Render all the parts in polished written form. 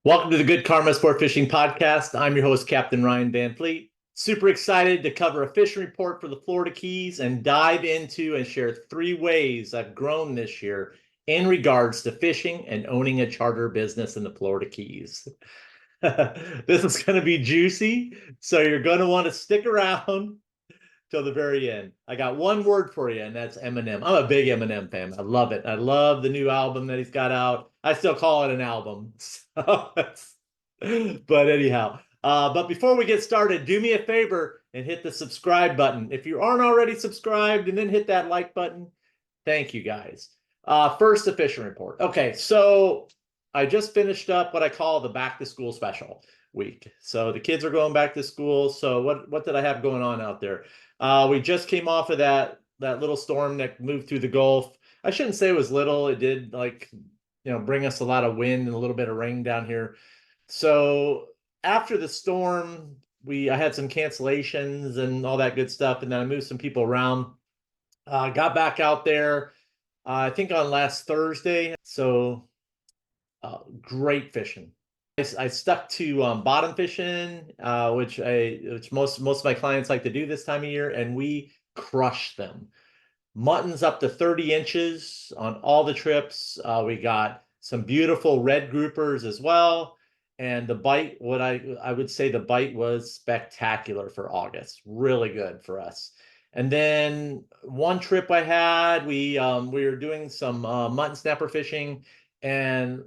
Welcome to the Good Karma Sportfishing Podcast. I'm your host, Captain Ryan Van Fleet. Super excited to cover a fishing report for the Florida Keys and dive into and share 3 ways I've grown this year in regards to fishing and owning a charter business in the Florida Keys. This is going to be juicy, so you're going to want to stick around till the very end. I got one word for you, and that's Eminem. I'm a big Eminem fan. I love it. I love the new album that he's got out. I still call it an album. But anyhow, but before we get started, do me a favor and hit the subscribe button. If you aren't already subscribed, and then hit that like button. Thank you guys. First, the fishing report. Okay, so I just finished up what I call the back to school special week. So the kids are going back to school. So what did I have going on out there? We just came off of that little storm that moved through the Gulf. I shouldn't say it was little. It did bring us a lot of wind and a little bit of rain down here. So after the storm, I had some cancellations and all that good stuff, and then I moved some people around. Got back out there, I think on last Thursday. So great fishing. I stuck to bottom fishing, which most of my clients like to do this time of year, and we crushed them. Muttons up to 30 inches on all the trips. We got some beautiful red groupers as well. And the bite, I would say the bite was spectacular for August. Really good for us. And then one trip I had, we were doing some mutton snapper fishing, and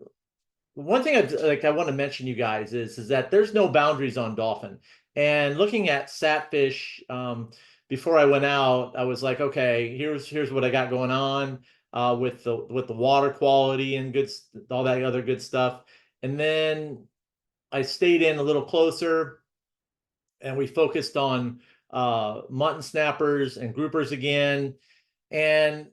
one thing I want to mention you guys is that there's no boundaries on dolphin. And looking at satfish, before I went out, I was like, okay, here's what I got going on with the water quality and all that other good stuff. And then I stayed in a little closer, and we focused on mutton snappers and groupers again, and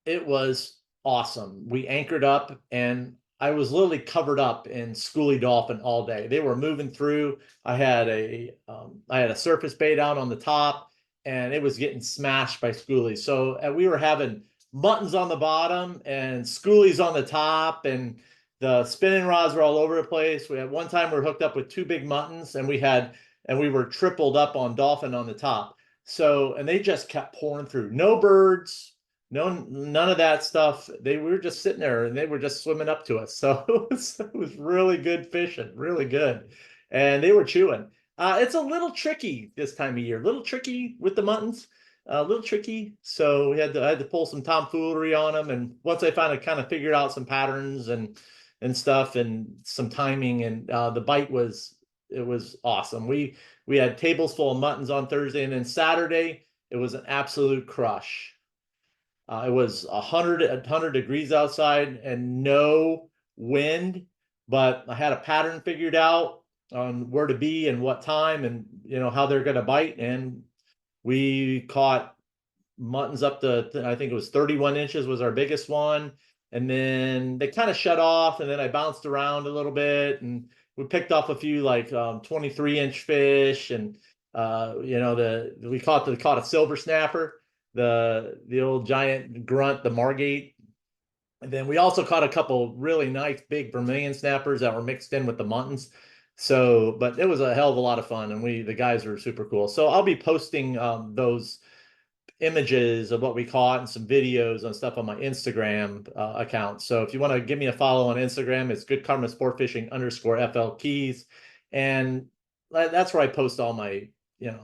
it was awesome. We anchored up, and I was literally covered up in schoolie dolphin all day. They were moving through. I had a surface bait out on the top, and it was getting smashed by schoolies. So we were having muttons on the bottom and schoolies on the top, and the spinning rods were all over the place. We had one time we were hooked up with 2 big muttons, and we were tripled up on dolphin on the top. So, and they just kept pouring through. No birds, none of that stuff. We were just sitting there, and they were just swimming up to us. So it was really good fishing, really good. And they were chewing. It's a little tricky this time of year, a little tricky with the muttons, a little tricky. So I had to pull some tomfoolery on them. And once I finally kind of figured out some patterns and stuff and some timing, and the bite was awesome. We had tables full of muttons on Thursday, and then Saturday it was an absolute crush. It was 100 degrees outside and no wind, but I had a pattern figured out on where to be and what time, and how they're going to bite. And we caught muttons up to, I think it was 31 inches was our biggest one. And then they kind of shut off, and then I bounced around a little bit, and we picked off a few 23-inch fish, and we caught a silver snapper, the old giant grunt, the Margate. And then we also caught a couple really nice big Vermilion snappers that were mixed in with the muttons. So, but it was a hell of a lot of fun, and the guys were super cool. So I'll be posting those images of what we caught and some videos and stuff on my Instagram account. So if you want to give me a follow on Instagram, it's Good Karma Sportfishing _FL Keys. And that's where I post all my,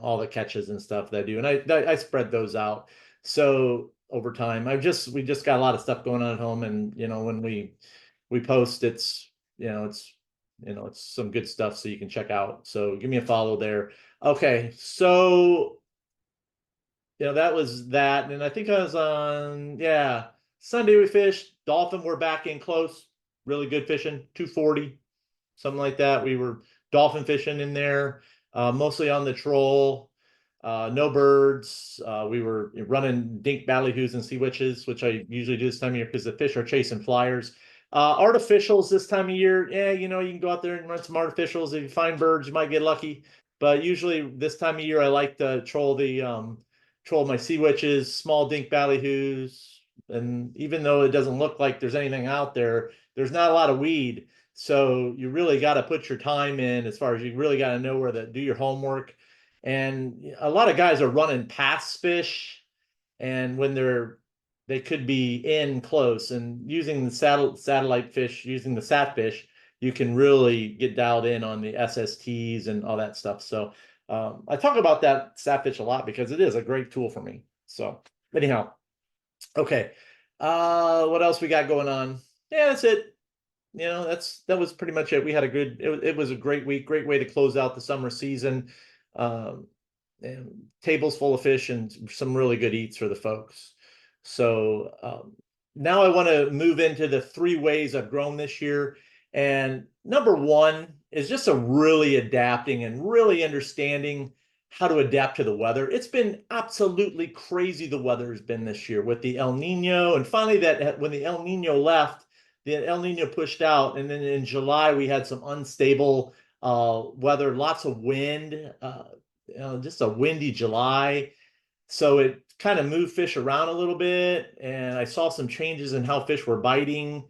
all the catches and stuff that I do. And I spread those out. So over time, we just got a lot of stuff going on at home. And, when we post, it's some good stuff so you can check out. So give me a follow there. Okay. So that was that. And I think I was on, Sunday we fished. Dolphin were back in close. Really good fishing, 240, something like that. We were dolphin fishing in there, mostly on the troll. No birds. We were running dink ballyhoos and sea witches, which I usually do this time of year because the fish are chasing flyers. Artificials this time of year, you can go out there and run some artificials. If you find birds, you might get lucky. But usually this time of year, I like to troll my sea witches, small dink ballyhoos. And even though it doesn't look like there's anything out there, there's not a lot of weed. So you really got to put your time in, as far as you really got to know where to do your homework. And a lot of guys are running past fish, and when they could be in close, and using the satellite fish, using the sat fish, you can really get dialed in on the SSTs and all that stuff. So I talk about that sat fish a lot because it is a great tool for me. So anyhow, okay. What else we got going on? Yeah, that's it. That was pretty much it. We had it was a great week, great way to close out the summer season. Um, and tables full of fish and some really good eats for the folks. So now I want to move into the 3 ways I've grown this year. And number 1 is just a really adapting and really understanding how to adapt to the weather. It's been absolutely crazy. The weather has been this year with the El Nino, and finally that when the El Nino left, the El Nino pushed out, and then in July we had some unstable weather, lots of wind, just a windy July. So it kind of moved fish around a little bit, and I saw some changes in how fish were biting.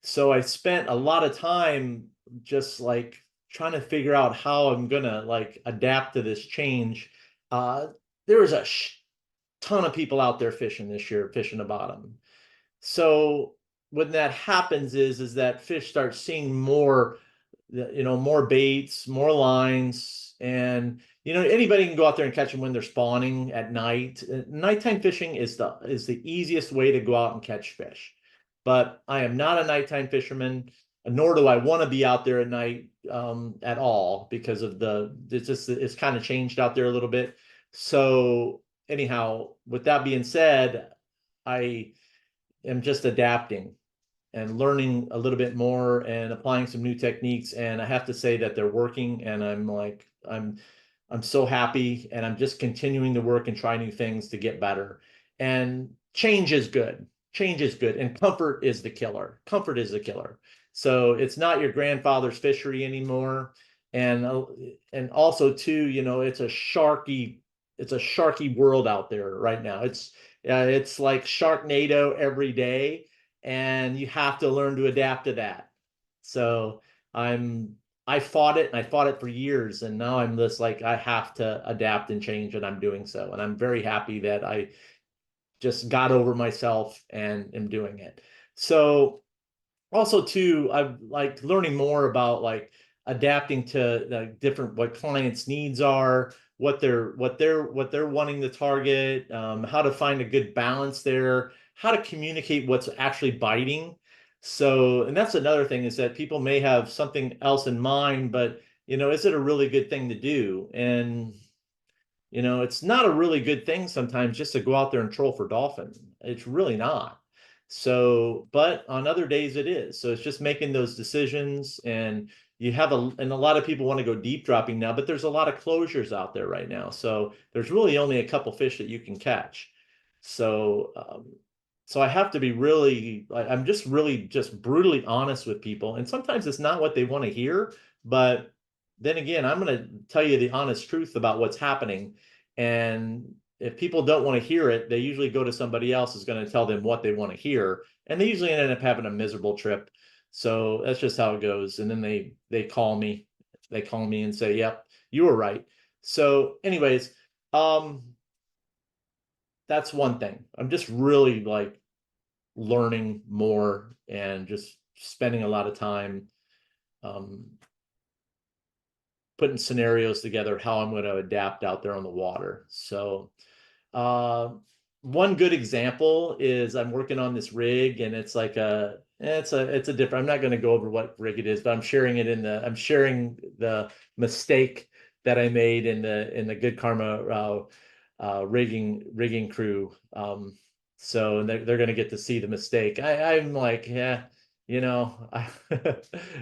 So I spent a lot of time just like trying to figure out how I'm gonna like adapt to this change. There was a ton of people out there fishing this year, fishing the bottom. So when that happens is that fish start seeing more, more baits, more lines, and anybody can go out there and catch them when they're spawning at night. Nighttime fishing is the easiest way to go out and catch fish. But I am not a nighttime fisherman, nor do I want to be out there at night at all, because of it's kind of changed out there a little bit. So anyhow, with that being said, I am just adapting and learning a little bit more and applying some new techniques. And I have to say that they're working, and I'm so happy, and I'm just continuing to work and try new things to get better. And change is good. Change is good. And comfort is the killer. Comfort is the killer. So it's not your grandfather's fishery anymore. And also too, it's a sharky world out there right now. It's like Sharknado every day, and you have to learn to adapt to that. So I fought it, and I fought it for years, and now I'm just like, I have to adapt and change, and I'm doing so. And I'm very happy that I just got over myself and am doing it. So also too, I've like learning more about like adapting to the different, what clients' needs are, what they're wanting to target, how to find a good balance there, how to communicate what's actually biting. So, and that's another thing, is that people may have something else in mind, but is it a really good thing to do? And it's not a really good thing sometimes just to go out there and troll for dolphin. It's really not. So, but on other days it is. So it's just making those decisions, and and a lot of people want to go deep dropping now, but there's a lot of closures out there right now. So there's really only a couple fish that you can catch. So, so I have to be really, I'm just really just brutally honest with people. And sometimes it's not what they want to hear, but then again, I'm going to tell you the honest truth about what's happening. And if people don't want to hear it, they usually go to somebody else who's going to tell them what they want to hear. And they usually end up having a miserable trip. So that's just how it goes. And then they call me. They call me and say, yep, you were right. So anyways, that's one thing. I'm just really like learning more and just spending a lot of time putting scenarios together, how I'm going to adapt out there on the water. So one good example is I'm working on this rig, and it's like it's a different, I'm not going to go over what rig it is, but I'm sharing the mistake that I made in the Good Karma rigging crew. So they're going to get to see the mistake. I'm like, yeah, they'll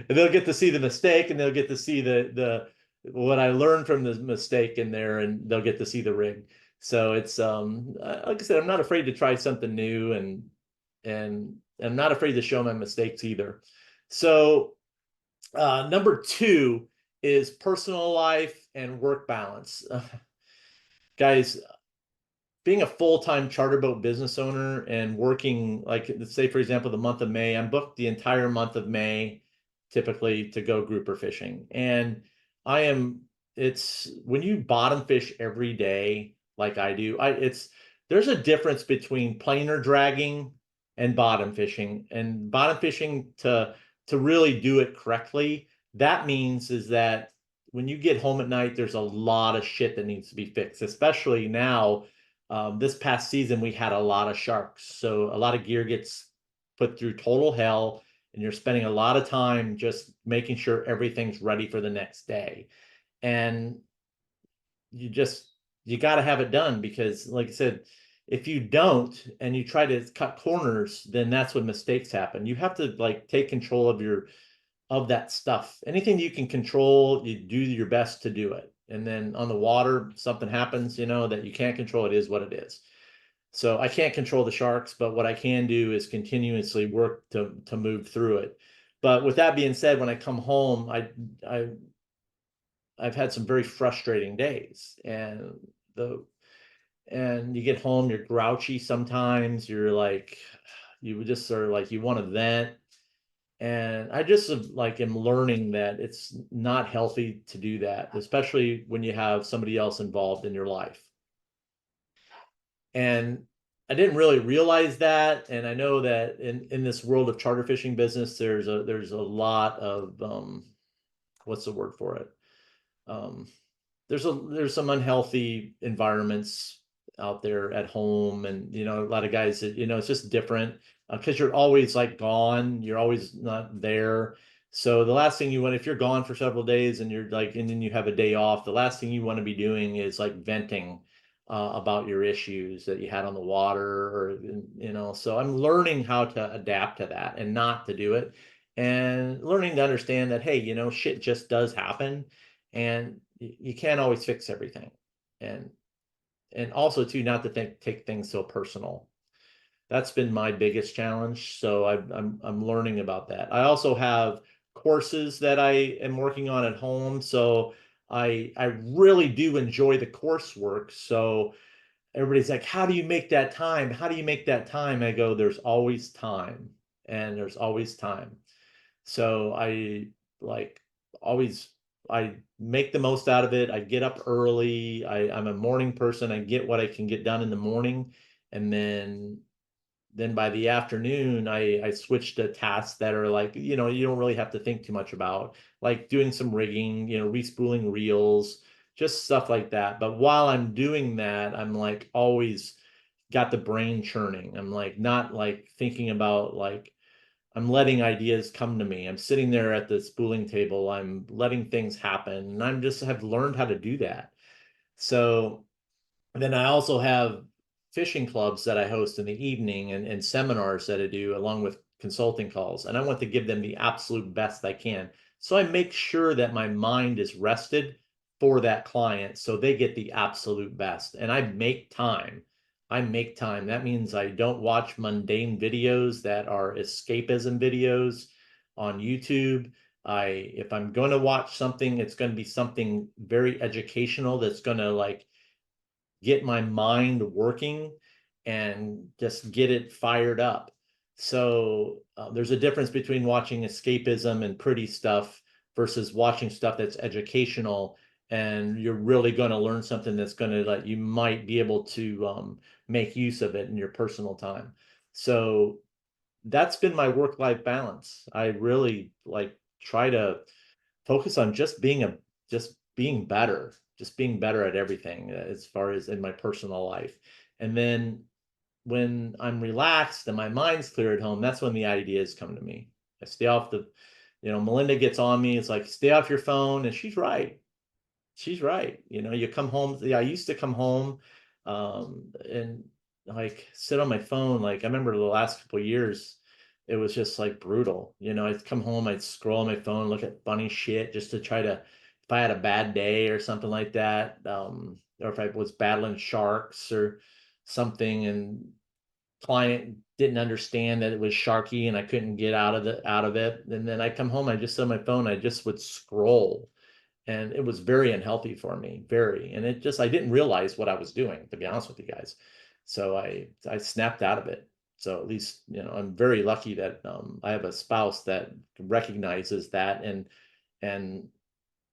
get to see the mistake, and they'll get to see the what I learned from the mistake in there, and they'll get to see the rig. So it's like I said, I'm not afraid to try something new, and I'm not afraid to show my mistakes either. So number 2 is personal life and work balance. Guys, being a full-time charter boat business owner and working, like, let's say for example the month of May, I'm booked the entire month of May, typically to go grouper fishing. And it's when you bottom fish every day, like I do, there's a difference between planer dragging and bottom fishing. And bottom fishing, to really do it correctly, that means is that when you get home at night, there's a lot of shit that needs to be fixed, especially now. This past season, we had a lot of sharks. So a lot of gear gets put through total hell, and you're spending a lot of time just making sure everything's ready for the next day. And you got to have it done, because like I said, if you don't and you try to cut corners, then that's when mistakes happen. You have to like take control of that stuff. Anything you can control, you do your best to do it. And then on the water, something happens, that you can't control. It is what it is. So I can't control the sharks, but what I can do is continuously work to move through it. But with that being said, when I come home, I've had some very frustrating days, and you get home, you're grouchy sometimes. You're like, you just sort of like, you want to vent. And I just like am learning that it's not healthy to do that, especially when you have somebody else involved in your life. And I didn't really realize that. And I know that in this world of charter fishing business, there's a lot of what's the word for it? There's some unhealthy environments out there at home, and a lot of guys that it's just different, because you're always like gone, you're always not there. So the last thing you want, if you're gone for several days and you're like, and then you have a day off, the last thing you want to be doing is like venting about your issues that you had on the water, or so I'm learning how to adapt to that and not to do it, and learning to understand that, hey, shit just does happen, and you can't always fix everything. And also too, not to take things so personal. That's been my biggest challenge. So I'm learning about that. I also have courses that I am working on at home. So I really do enjoy the coursework. So everybody's like, how do you make that time? How do you make that time? I go, there's always time, and there's always time. So I like always, I make the most out of it. I get up early. I'm a morning person. I get what I can get done in the morning. And then by the afternoon, I switch to tasks that are like, you don't really have to think too much about, like doing some rigging, respooling reels, just stuff like that. But while I'm doing that, I'm like always got the brain churning. I'm like not like thinking about, like, I'm letting ideas come to me. I'm sitting there at the spooling table. I'm letting things happen. And I'm just have learned how to do that. So then I also have fishing clubs that I host in the evening, and seminars that I do along with consulting calls. And I want to give them the absolute best I can. So I make sure that my mind is rested for that client so they get the absolute best. And I make time. I make time. That means I don't watch mundane videos that are escapism videos on YouTube. If I'm going to watch something, it's going to be something very educational that's going to like get my mind working and just get it fired up. So there's a difference between watching escapism and pretty stuff versus watching stuff that's educational, and you're really going to learn something that's going to, like, you might be able to make use of it in your personal time. So that's been my work-life balance. I really like try to focus on just being better, just being better at everything as far as in my personal life. And then when I'm relaxed and my mind's clear at home, that's when the ideas come to me. I stay off Melinda gets on me. It's like, stay off your phone. And she's right. She's right. You come home. Yeah, I used to come home and like sit on my phone. Like I remember the last couple of years, it was just like brutal. I'd come home, I'd scroll on my phone, look at funny shit just to try to, if I had a bad day or something like that, or if I was battling sharks or something, and client didn't understand that it was sharky and I couldn't get out of it. And then I come home, I just sit on my phone, I just would scroll, and it was very unhealthy for me, very. And I didn't realize what I was doing, to be honest with you guys. So I snapped out of it. So at least, I'm very lucky that I have a spouse that recognizes that and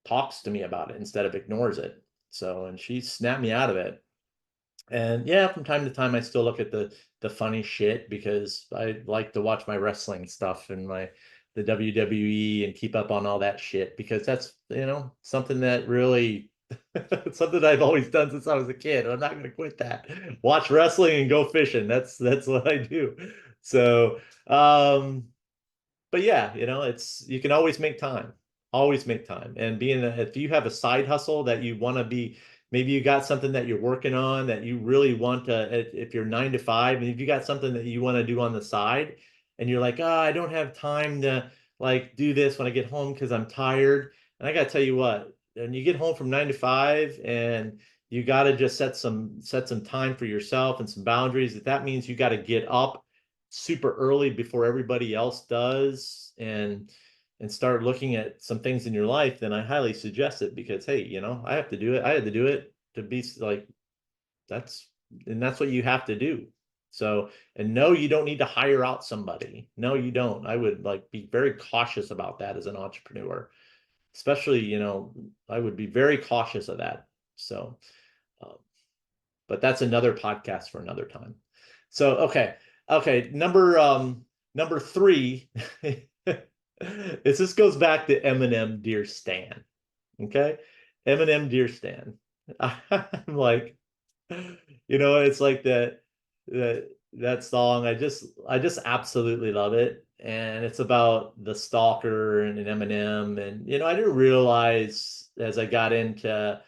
talks to me about it instead of ignores it. So, and she snapped me out of it. And yeah, from time to time, I still look at the funny shit because I like to watch my wrestling stuff and the WWE and keep up on all that shit because that's, something that really something I've always done since I was a kid. I'm not going to quit that. Watch wrestling and go fishing. That's what I do. So, but yeah, you can always make time. Always make time. And if you have a side hustle that you want to be, maybe you got something that you're working on that you really want to, if you're 9 to 5, and if you got something that you want to do on the side, and you're like, I don't have time to like do this when I get home because I'm tired. And I got to tell you what, when you get home from 9 to 5 and you got to just set some time for yourself and some boundaries, that means you got to get up super early before everybody else does and start looking at some things in your life, then I highly suggest it because, hey, I have to do it. I had to do it to be like, that's what you have to do. So, and no, you don't need to hire out somebody. No, you don't. I would like be very cautious about that as an entrepreneur, especially, I would be very cautious of that. So, um, but that's another podcast for another time. So, okay, number 3. This goes back to Eminem Dear Stan. Okay, Eminem Dear Stan. I'm like, it's like that song. I just absolutely love it, and it's about the stalker and an Eminem, and I didn't realize as I got into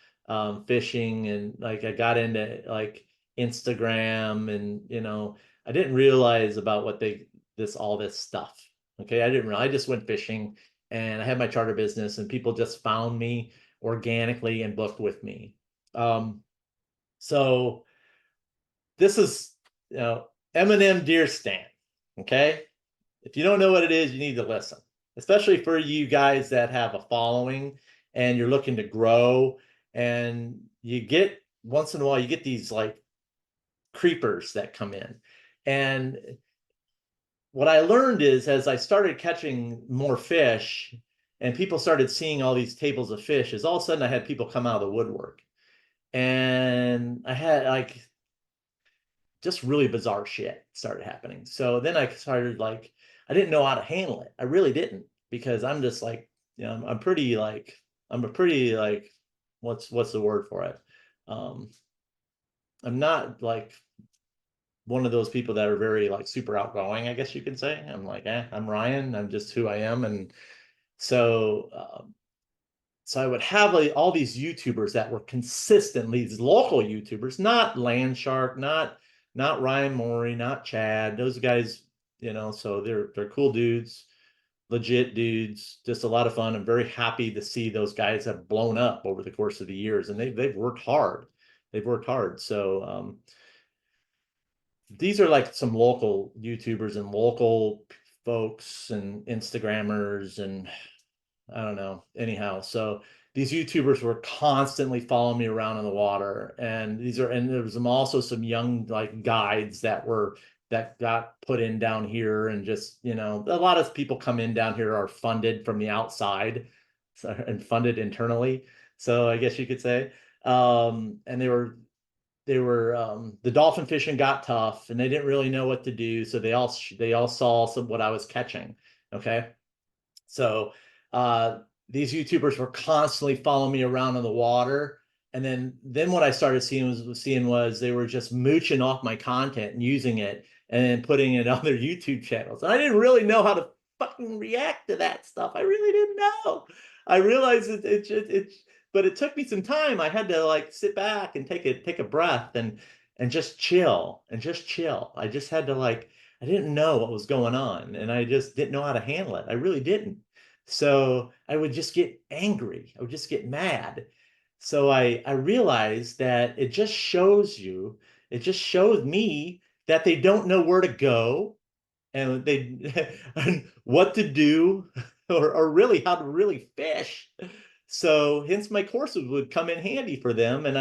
fishing and like I got into like Instagram and I didn't realize about all this stuff. Okay, I didn't realize. I just went fishing and I had my charter business and people just found me organically and booked with me. So this is, Eminem Dear Stan. Okay. If you don't know what it is, you need to listen, especially for you guys that have a following and you're looking to grow. And you get once in a while, you get these like creepers that come in. And what I learned is as I started catching more fish and people started seeing all these tables of fish, is all of a sudden I had people come out of the woodwork. And I had like just really bizarre shit started happening. So then I started like, I didn't know how to handle it. I really didn't, because I'm just like, I'm pretty like, I'm a pretty like, what's the word for it? I'm not like one of those people that are very like super outgoing, I guess you could say. I'm like, I'm Ryan. I'm just who I am. And so, so I would have like all these YouTubers that were consistently these local YouTubers, not Landshark, not Ryan Morey, not Chad. Those guys, so they're cool dudes, legit dudes, just a lot of fun. I'm very happy to see those guys have blown up over the course of the years, and they've worked hard. They've worked hard. So these are like some local YouTubers and local folks and Instagrammers and I don't know. Anyhow, so these YouTubers were constantly following me around in the water, and there was also some young like guides that got put in down here, and just a lot of people come in down here are funded from the outside, and funded internally. So I guess you could say, and they were the dolphin fishing got tough, and they didn't really know what to do, so they all saw what I was catching. Okay. So these YouTubers were constantly following me around in the water. And then what I started seeing was they were just mooching off my content and using it and then putting it on their YouTube channels. And I didn't really know how to fucking react to that stuff. I really didn't know. I realized but it took me some time. I had to like sit back and take a breath and just chill I just had to like, I didn't know what was going on and I just didn't know how to handle it. I really didn't. So I would just get angry. I would just get mad. So I realized that it just shows me that they don't know where to go and and what to do or really how to really fish. So hence my courses would come in handy for them. And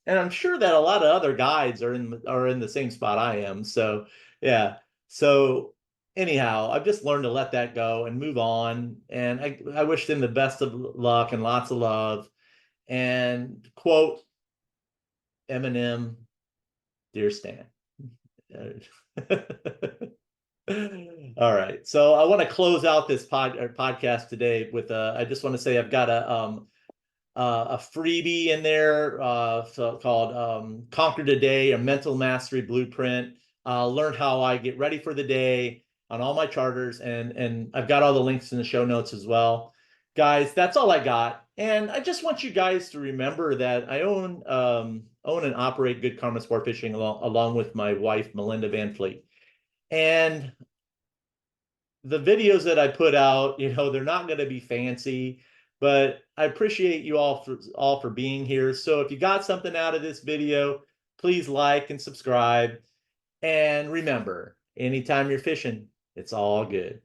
I'm sure that a lot of other guides are in the same spot I am. So yeah. So anyhow, I've just learned to let that go and move on. And I wish them the best of luck and lots of love. And quote Eminem, dear Stan. All right. So I want to close out this podcast today with I just want to say I've got a freebie in there called Conquer the Day, a mental mastery blueprint. Learn how I get ready for the day on all my charters, and I've got all the links in the show notes as well. Guys, that's all I got. And I just want you guys to remember that I own and operate Good Karma Sport Fishing along with my wife, Melinda Van Fleet. And the videos that I put out, they're not going to be fancy, but I appreciate you all for being here. So if you got something out of this video, please like and subscribe. And remember, anytime you're fishing, it's all good.